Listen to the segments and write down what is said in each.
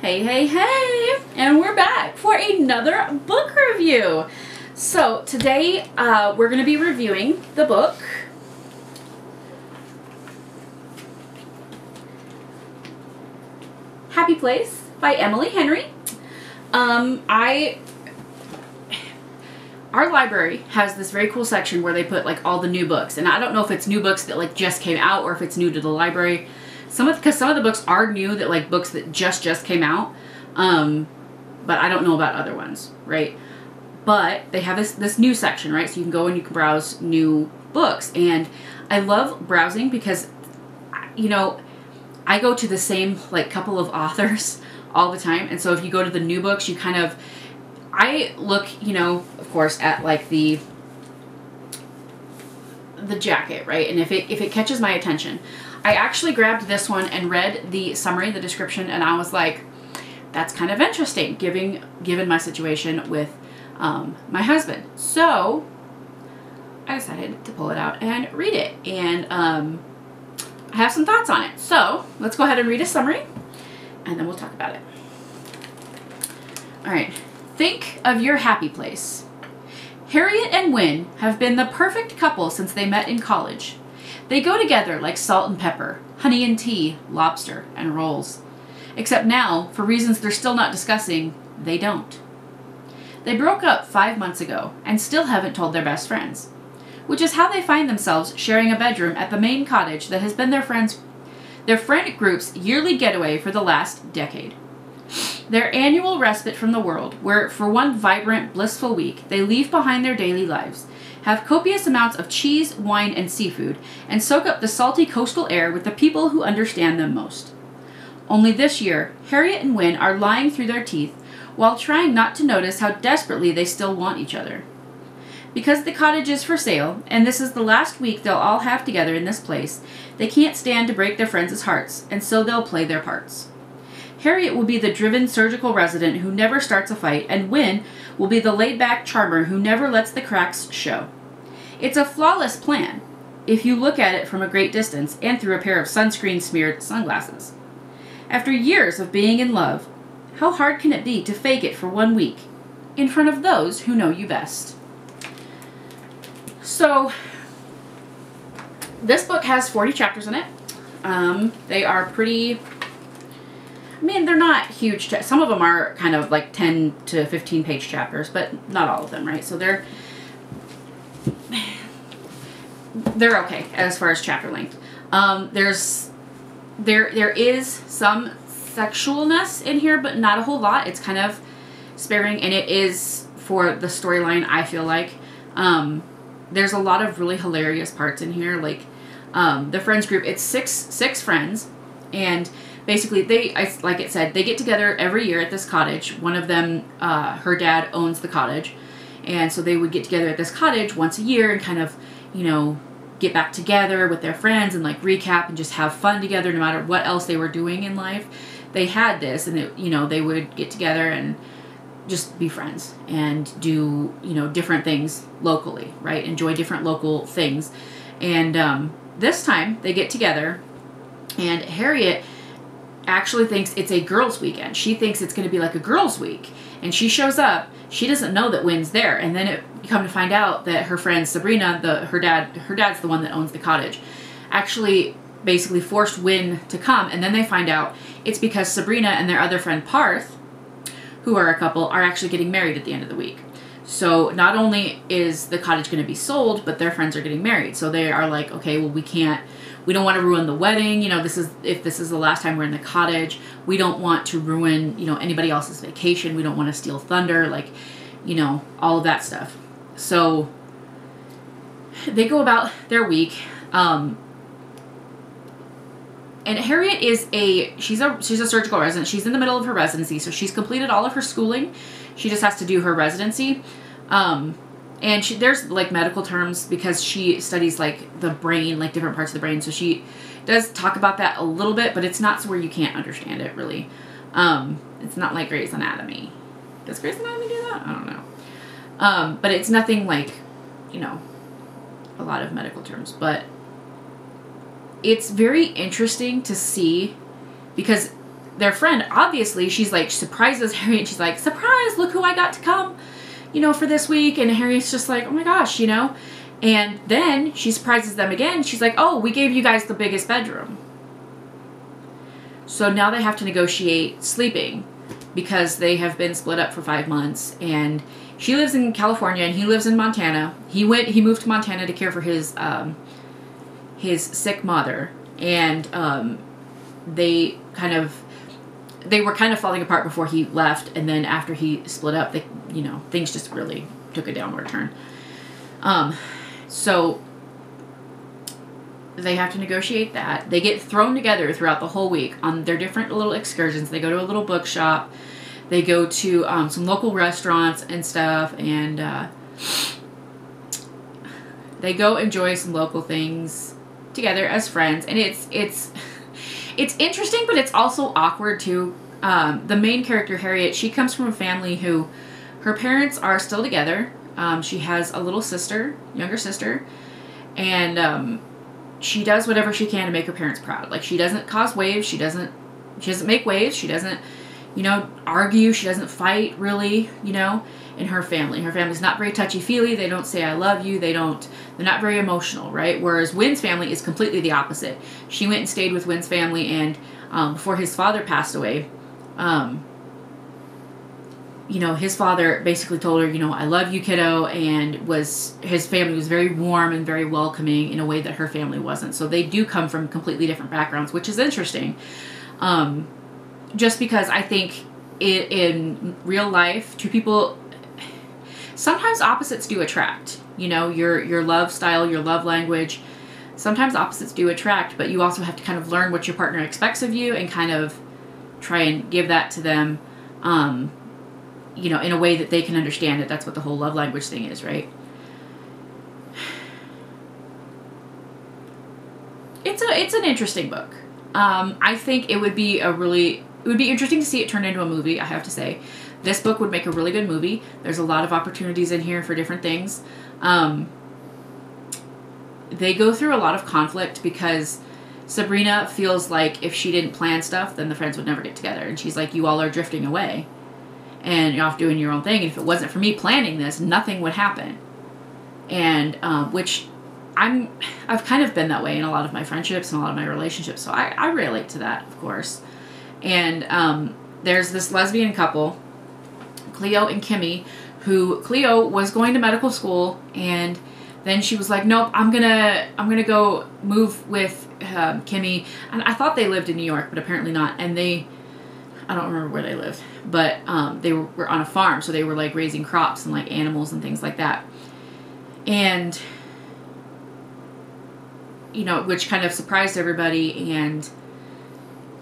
Hey, hey, hey! And we're back for another book review. So today we're going to be reviewing the book Happy Place by Emily Henry. Our library has this very cool section where they put like all the new books, and I don't know if it's new books that like just came out or if it's new to the library. Because some of the books are new, that like books that just came out, but I don't know about other ones, right? But they have this new section, right? So you can go and you can browse new books, and I love browsing because, you know, I go to the same like couple of authors all the time, and so if you go to the new books, you kind of, I look, you know, of course, at like the jacket, right? And if it catches my attention. I actually grabbed this one and read the summary, the description, and I was like, that's kind of interesting, given my situation with my husband. So I decided to pull it out and read it, and I have some thoughts on it. So let's go ahead and read a summary, and then we'll talk about it. All right. Think of your happy place. Harriet and Wynne have been the perfect couple since they met in college. They go together like salt and pepper, honey and tea, lobster, and rolls. Except now, for reasons they're still not discussing, they don't. They broke up 5 months ago and still haven't told their best friends, which is how they find themselves sharing a bedroom at the main cottage that has been their friend group's yearly getaway for the last decade. Their annual respite from the world, where for one vibrant, blissful week they leave behind their daily lives, have copious amounts of cheese, wine, and seafood, and soak up the salty coastal air with the people who understand them most. Only this year, Harriet and Wynne are lying through their teeth while trying not to notice how desperately they still want each other. Because the cottage is for sale, and this is the last week they'll all have together in this place, they can't stand to break their friends' hearts, and so they'll play their parts. Harriet will be the driven surgical resident who never starts a fight, and Wynne will be the laid-back charmer who never lets the cracks show. It's a flawless plan, if you look at it from a great distance and through a pair of sunscreen-smeared sunglasses. After years of being in love, how hard can it be to fake it for 1 week, in front of those who know you best? So, this book has 40 chapters in it. They are pretty... I mean, they're not huge. Some of them are kind of like 10 to 15 page chapters, but not all of them, right? So they're okay as far as chapter length. There is some sexualness in here, but not a whole lot. It's kind of sparing, and it is for the storyline, I feel like. There's a lot of really hilarious parts in here, like the friends group. It's six friends, and basically, like it said, they get together every year at this cottage. One of them, her dad owns the cottage. And so they would get together at this cottage once a year and kind of, you know, get back together with their friends and like recap and just have fun together no matter what else they were doing in life. They had this, and it, you know, they would get together and just be friends and do, you know, different things locally, right? Enjoy different local things. And this time they get together, and Harriet actually thinks it's a girls' weekend. She thinks it's going to be like a girls' week, and she shows up. She doesn't know that Wynne's there, and then you come to find out that her friend Sabrina, her dad's the one that owns the cottage, actually basically forced Wynne to come. And then they find out it's because Sabrina and their other friend Parth, who are a couple, are actually getting married at the end of the week. So not only is the cottage going to be sold, but their friends are getting married. So they are like, okay, well, we don't want to ruin the wedding. You know, if this is the last time we're in the cottage, we don't want to ruin, you know, anybody else's vacation. We don't want to steal thunder, like, you know, all of that stuff. So they go about their week. And Harriet is she's a surgical resident. She's in the middle of her residency, so she's completed all of her schooling. She just has to do her residency. And there's like medical terms because she studies like the brain, like different parts of the brain. So she does talk about that a little bit, but it's not where you can't understand it really. It's not like Grey's Anatomy. Does Grey's Anatomy do that? I don't know. But it's nothing like, you know, a lot of medical terms. But it's very interesting to see because their friend, obviously, she's like, surprises Harriet. She's like, surprise, look who I got to come, you know, for this week. And Harriet's just like, oh my gosh, you know. And then she surprises them again. She's like, oh, we gave you guys the biggest bedroom. So now they have to negotiate sleeping because they have been split up for 5 months. And she lives in California and he lives in Montana. He moved to Montana to care for his sick mother. And they were kind of falling apart before he left. And then after he split up, things just really took a downward turn. So they have to negotiate that. They get thrown together throughout the whole week on their different little excursions. They go to a little bookshop. They go to some local restaurants and stuff. And they go enjoy some local things together as friends. And it's interesting, but it's also awkward too. The main character, Harriet, she comes from a family who her parents are still together. She has a little sister, younger sister, and she does whatever she can to make her parents proud. Like, she doesn't cause waves. She doesn't make waves. She doesn't, argue. She doesn't fight, really, in her family. Her family's not very touchy-feely. They don't say, I love you. They're not very emotional, right? Whereas Wynn's family is completely the opposite. She went and stayed with Wynn's family, and before his father passed away, his father basically told her, I love you, kiddo, and his family was very warm and very welcoming in a way that her family wasn't. So they do come from completely different backgrounds, which is interesting. Just because I think in real life, two people, sometimes opposites do attract. Your love style, your love language, sometimes opposites do attract, but you also have to kind of learn what your partner expects of you and kind of try and give that to them, in a way that they can understand it. That's what the whole love language thing is, right? It's an interesting book. I think it would be interesting to see it turned into a movie, I have to say. This book would make a really good movie. There's a lot of opportunities in here for different things. They go through a lot of conflict because Sabrina feels like if she didn't plan stuff, then the friends would never get together. And she's like, you all are drifting away. And you're off doing your own thing. And if it wasn't for me planning this, nothing would happen. And which I've kind of been that way in a lot of my friendships and a lot of my relationships. So I relate to that, of course. And there's this lesbian couple, Cleo and Kimmy, who Cleo was going to medical school, and then she was like, nope, I'm gonna go move with Kimmy. And I thought they lived in New York, but apparently not. And I don't remember where they lived, but they were on a farm, so they were like raising crops and like animals and things like that. And which kind of surprised everybody. And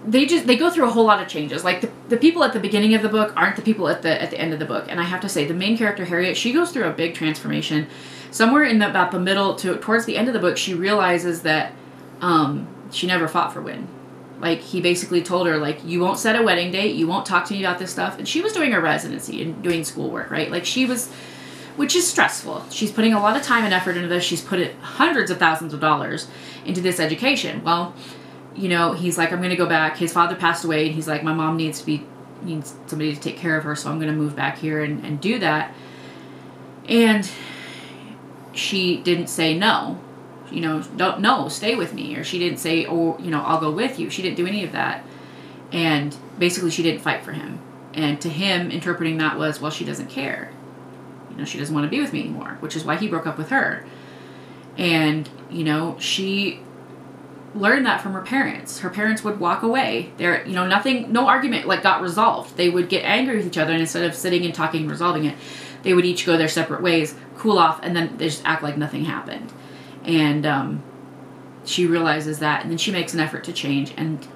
they go through a whole lot of changes. Like the people at the beginning of the book aren't the people at the end of the book. And I have to say, the main character, Harriet, she goes through a big transformation. Somewhere in about the middle towards the end of the book, she realizes that she never fought for Wynn. Like, he basically told her, like, you won't set a wedding date, you won't talk to me about this stuff. And she was doing her residency and doing schoolwork, right? Like, which is stressful. She's putting a lot of time and effort into this. She's put hundreds of thousands of dollars into this education. Well, he's like, I'm going to go back. His father passed away, and he's like, my mom needs somebody to take care of her, so I'm going to move back here and do that. And she didn't say no. Stay with me. Or she didn't say, I'll go with you. She didn't do any of that. And basically she didn't fight for him. And to him, interpreting that was, well, she doesn't care. She doesn't want to be with me anymore, which is why he broke up with her. And, she learned that from her parents. Her parents would walk away. No argument got resolved. They would get angry with each other, and instead of sitting and talking and resolving it, they would each go their separate ways, cool off, and then they just act like nothing happened. And she realizes that, and then she makes an effort to change. And,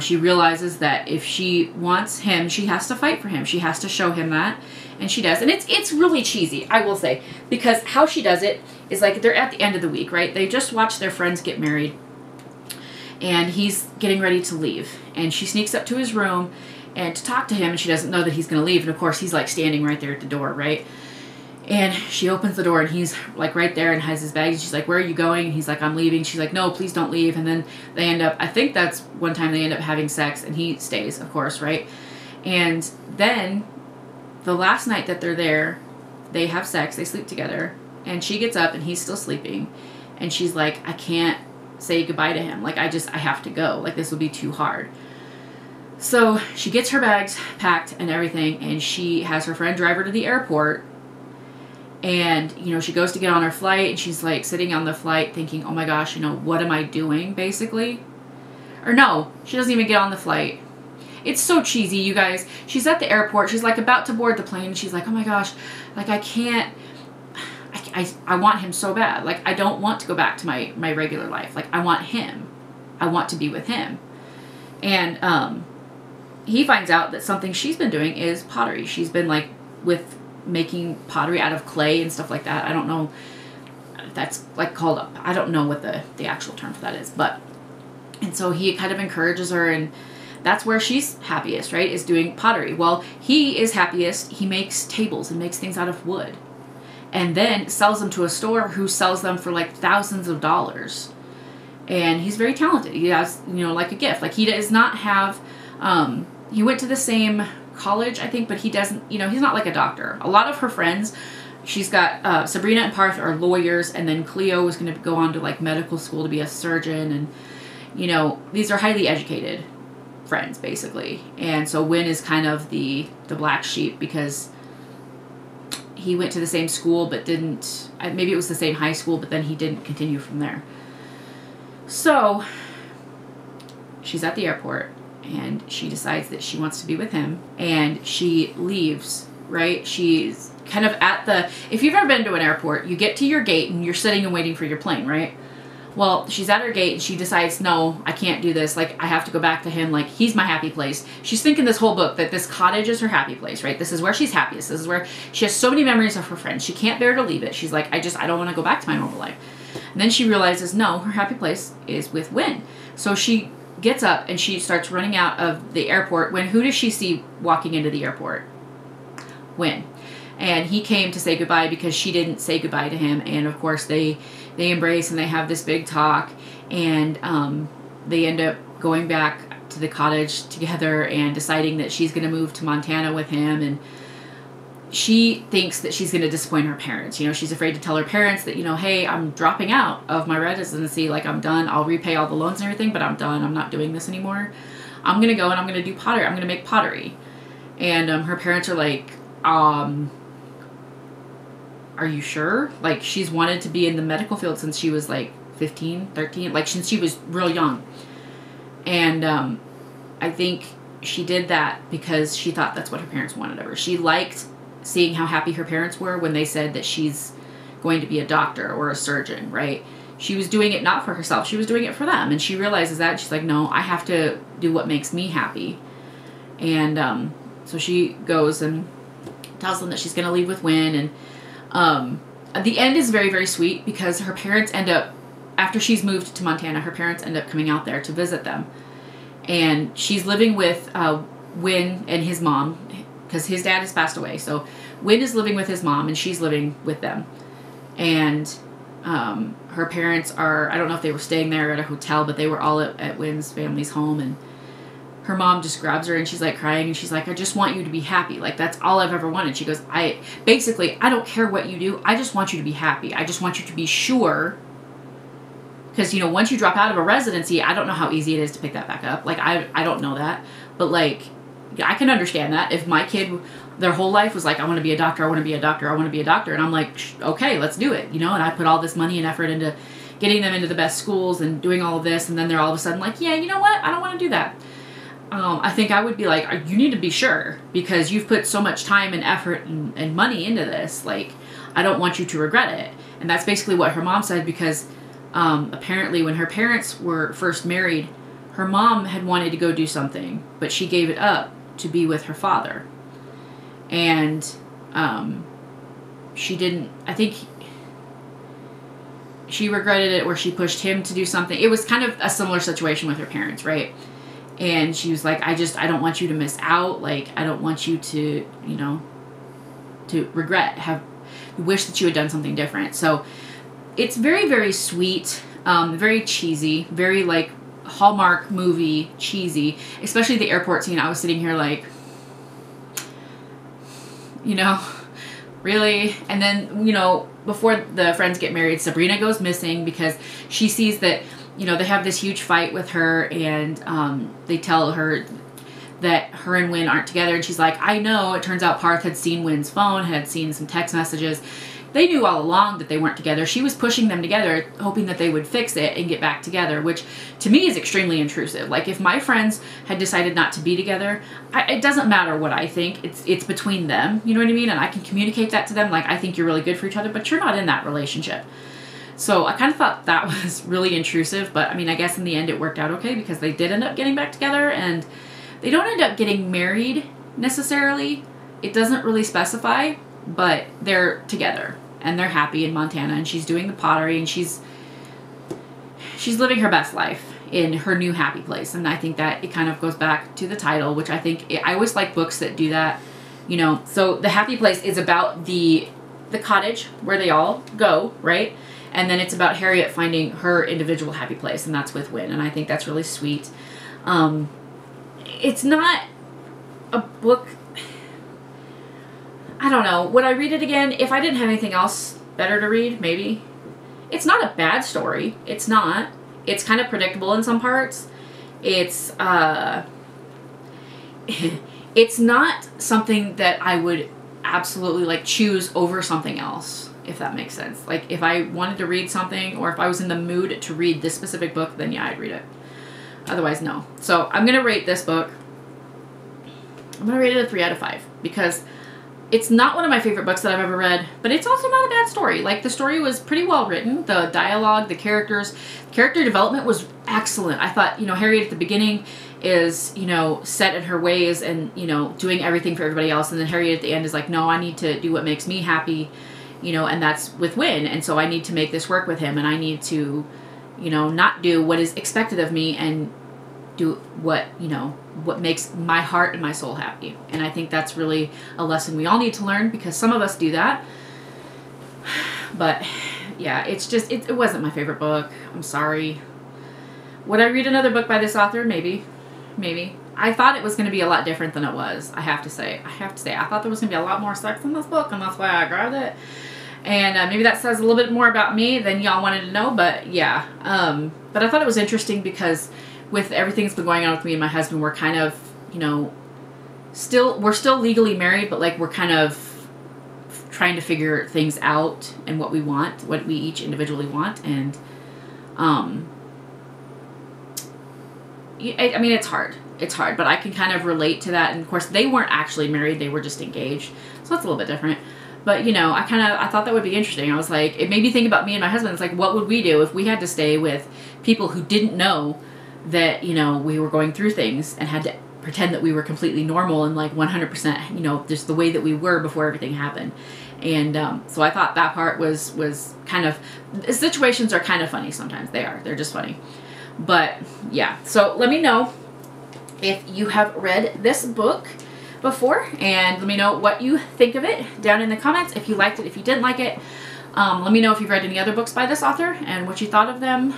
she realizes that if she wants him, she has to fight for him. She has to show him that, and she does. And it's really cheesy, I will say, because how she does it is like they're at the end of the week, right? They just watched their friends get married, and he's getting ready to leave. And she sneaks up to his room and to talk to him, and she doesn't know that he's going to leave. And, of course, he's, like, standing right there at the door, right? And she opens the door and he's like right there and has his bags. She's like, where are you going? And he's like, I'm leaving. She's like, no, please don't leave. And then they end up, I think that's one time they end up having sex, and he stays, of course, right? And then the last night that they're there, they have sex, they sleep together, and she gets up and he's still sleeping. And she's like, I can't say goodbye to him. Like, I have to go. Like, this would be too hard. So she gets her bags packed and everything, and she has her friend drive her to the airport. And, you know, she goes to get on her flight, and she's like sitting on the flight thinking, oh my gosh, you know, what am I doing, basically? Or no, she doesn't even get on the flight. It's so cheesy, you guys. She's at the airport. She's like about to board the plane. And she's like, oh my gosh, like I can't, I want him so bad. Like, I don't want to go back to my regular life. Like, I want him. I want to be with him. And he finds out that something she's been doing is pottery. She's been like making pottery out of clay and stuff like that. I don't know if that's like called up. I don't know what the actual term for that is, but, and so he kind of encourages her, and that's where she's happiest, right? Is doing pottery. Well, he is happiest. He makes tables and makes things out of wood, and then sells them to a store who sells them for like thousands of dollars. And he's very talented. He has, you know, like a gift. Like, he does not have, he went to the same college, I think, but he doesn't, you know, he's not like a doctor. A lot of her friends, she's got, Sabrina and Parth are lawyers, and then Cleo is going to go on to like medical school to be a surgeon. And, you know, these are highly educated friends, basically. And so Win is kind of the black sheep, because he went to the same school but didn't, maybe it was the same high school, but then he didn't continue from there. So she's at the airport, and she decides that she wants to be with him, and she leaves, right? She's kind of at the, if you've ever been to an airport, you get to your gate and you're sitting and waiting for your plane, right? Well, she's at her gate and she decides, no, I can't do this. Like, I have to go back to him. Like, he's my happy place. She's thinking this whole book that this cottage is her happy place, right? This is where she's happiest. This is where she has so many memories of her friends. She can't bear to leave it. She's like, I don't want to go back to my normal life. And then she realizes, no, her happy place is with Win. So she gets up and she starts running out of the airport. When, who does she see walking into the airport? Win. And he came to say goodbye because she didn't say goodbye to him. And of course they embrace and they have this big talk, and they end up going back to the cottage together and deciding that she's going to move to Montana with him. And she thinks that she's going to disappoint her parents. You know, she's afraid to tell her parents that, you know, hey, I'm dropping out of my residency. Like, I'm done. I'll repay all the loans and everything, but I'm done. I'm not doing this anymore. I'm going to go and I'm going to do pottery. I'm going to make pottery. And her parents are like, are you sure? Like, she's wanted to be in the medical field since she was like 15, 13, like since she was real young. And I think she did that because she thought that's what her parents wanted of her. She liked seeing how happy her parents were when they said that she's going to be a doctor or a surgeon, right? She was doing it not for herself. She was doing it for them. And she realizes that. And she's like, no, I have to do what makes me happy. And so she goes and tells them that she's going to leave with Win. And the end is very, very sweet because her parents end up, after she's moved to Montana, her parents end up coming out there to visit them. And she's living with Win and his mom, because his dad has passed away. So Win is living with his mom and she's living with them. And her parents are, I don't know if they were staying there at a hotel, but they were all at Win's family's home. And her mom just grabs her and she's like crying, and she's like, I just want you to be happy. Like, that's all I've ever wanted. She goes, I don't care what you do. I just want you to be happy. I just want you to be sure. Because, you know, once you drop out of a residency, I don't know how easy it is to pick that back up. Like, I don't know that. But, like, I can understand that. If my kid, their whole life was like, I want to be a doctor, I want to be a doctor, I want to be a doctor. And I'm like, okay, let's do it. You know, and I put all this money and effort into getting them into the best schools and doing all of this. And then they're all of a sudden like, yeah, you know what? I don't want to do that. I think I would be like, you need to be sure, because you've put so much time and effort and money into this. Like, I don't want you to regret it. And that's basically what her mom said, because apparently when her parents were first married, her mom had wanted to go do something, but she gave it up to be with her father. And she didn't, I think she regretted it, where she pushed him to do something. It was kind of a similar situation with her parents, right? And she was like, I don't want you to miss out. Like, I don't want you to, you know, to regret, you wish that you had done something different. So it's very, very sweet, very cheesy, very like Hallmark movie cheesy, especially the airport scene. I was sitting here like, you know, really? And then, you know, before the friends get married, Sabrina goes missing because she sees that, you know, they have this huge fight with her, and they tell her that her and Wynn aren't together, and she's like, I know. It turns out Parth had seen Wynn's phone, had seen some text messages. They knew all along that they weren't together. She was pushing them together, hoping that they would fix it and get back together, which to me is extremely intrusive. Like, if my friends had decided not to be together, it doesn't matter what I think. It's between them, you know what I mean? And I can communicate that to them, like, I think you're really good for each other, but you're not in that relationship. So I kind of thought that was really intrusive, but I mean, I guess in the end it worked out okay, because they did end up getting back together, and they don't end up getting married necessarily. It doesn't really specify, but they're together and they're happy in Montana, and she's doing the pottery, and she's living her best life in her new happy place. And I think that it kind of goes back to the title, which I think I always like books that do that, you know. So the happy place is about the cottage where they all go, right? And then it's about Harriet finding her individual happy place, and that's with Wynn, and I think that's really sweet. It's not a book, I don't know. Would I read it again? If I didn't have anything else better to read, maybe. It's not a bad story. It's not. It's kind of predictable in some parts. It's it's not something that I would absolutely like choose over something else, if that makes sense. Like, if I wanted to read something, or if I was in the mood to read this specific book, then yeah, I'd read it. Otherwise, no. So I'm going to rate this book, I'm going to rate it a 3 out of 5, because it's not one of my favorite books that I've ever read, but it's also not a bad story. Like, the story was pretty well written. The dialogue, the characters, character development was excellent. I thought, you know, Harriet at the beginning is, you know, set in her ways and, you know, doing everything for everybody else. And then Harriet at the end is like, no, I need to do what makes me happy, you know, and that's with Wynn. And so I need to make this work with him, and I need to, you know, not do what is expected of me and do what, you know, what makes my heart and my soul happy. And I think that's really a lesson we all need to learn, because some of us do that. But yeah, it's just, it wasn't my favorite book. I'm sorry. Would I read another book by this author? Maybe. Maybe. I thought it was going to be a lot different than it was, I have to say. I thought there was going to be a lot more sex in this book, and that's why I grabbed it. And maybe that says a little bit more about me than y'all wanted to know, but yeah. But I thought it was interesting because with everything that's been going on with me and my husband, we're kind of, you know, we're still legally married, but like we're kind of trying to figure things out and what we want, what we each individually want. And I mean, it's hard. It's hard, but I can kind of relate to that. And of course, they weren't actually married. They were just engaged. So that's a little bit different. But, you know, I thought that would be interesting. I was like, it made me think about me and my husband. It's like, what would we do if we had to stay with people who didn't know that, you know, we were going through things, and had to pretend that we were completely normal and like 100%, you know, just the way that we were before everything happened. And so I thought that part was kind of, situations are kind of funny sometimes. They're just funny. But yeah, so let me know if you have read this book before, and let me know what you think of it down in the comments. If you liked it, if you didn't like it, let me know if you've read any other books by this author and what you thought of them.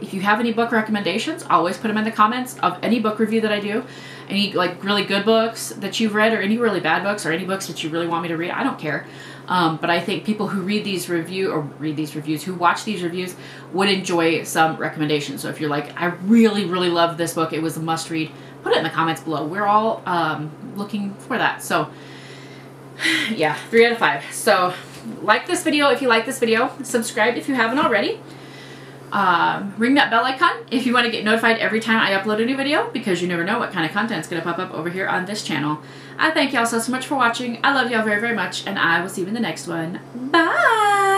If you have any book recommendations, always put them in the comments of any book review that I do. Any like really good books that you've read, or any really bad books, or any books that you really want me to read. I don't care. But I think people who who watch these reviews would enjoy some recommendations. So if you're like, I really, really love this book, it was a must read, put it in the comments below. We're all looking for that. So yeah, 3 out of 5. So like this video if you like this video. Subscribe if you haven't already. Ring that bell icon if you want to get notified every time I upload a new video, because you never know what kind of content is going to pop up over here on this channel. I thank y'all so much for watching. I love y'all very, very much, and I will see you in the next one. Bye!